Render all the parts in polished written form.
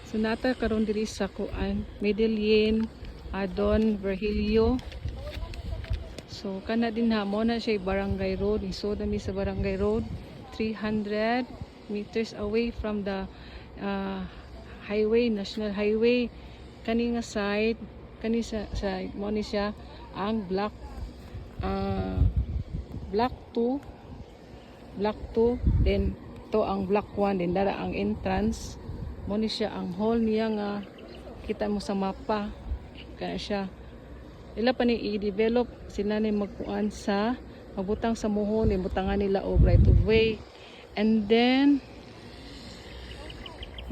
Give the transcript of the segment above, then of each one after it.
So nata karon diri sa kuan Medellin, Adon, Virgilio. So kana din ha mo na siya barangay road. So dami sa barangay road 300 meters away from the highway, national highway. Kani nga side, kani sa side mo ni siya ang block 2, then to ang block 1, then dara ang entrance mo ni siya ang hall niya nga kita mo sa mapa kaya siya ila pa ni i-develop sila ni magkuan sa magbutang sa muhon, ibutangan nila og right of way. And then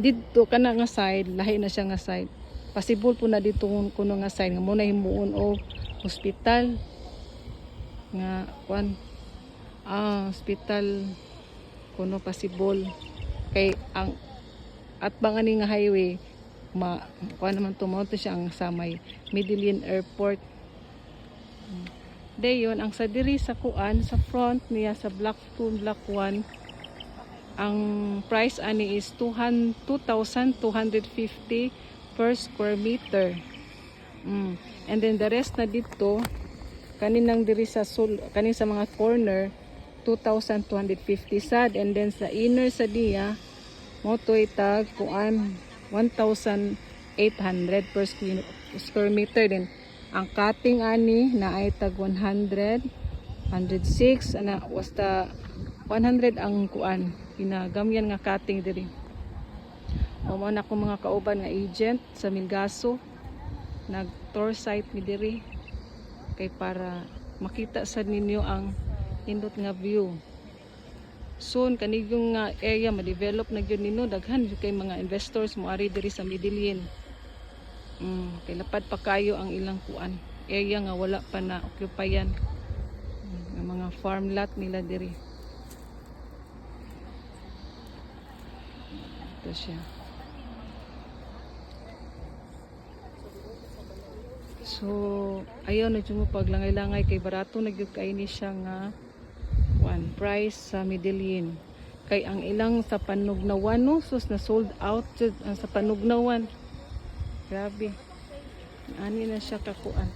dito kana nga side, lahi na siya nga side, possible po na dito kuno nga side nga muna himuon og hospital nga kuan hospital kuno possible kay ang at bangani nga highway kuan naman tumoto siya ang sa may Medellin Airport. Dayon ang sa diri sa kuan sa front niya sa block 2 block 1 ang price ani is 2,250 per square meter. And then the rest na dito kaninang diri sa kanin sa mga corner 2,250 sad, and then sa inner sa diya mo to itag kuan 1,800 per square meter. Then ang cutting ani na ay tag 100 106 ana basta 100 ang kuan ginagamyan nga cutting diri. O mo na ko mga kauban nga agent sa Milgaso nag tour site mi diri kay para makita sa ninyo ang indot nga view. Soon kanigong nga area ma-develop na gyud nino, daghan kay mga investors mo ari diri sa Medellin. Kay lapad pa kayo ang ilang kuan area nga wala pa na occupayan, ng mga farm lot nila diri. Ito siya. So ayaw na dyan mo paglangay-langay kay barato na gyud kay ni siya nga one price sa Medellin. Kay ang ilang sa Panugnawan no, sus na sold out jud ang sa Panugnawan. Grabe. Ani na siya kakuan.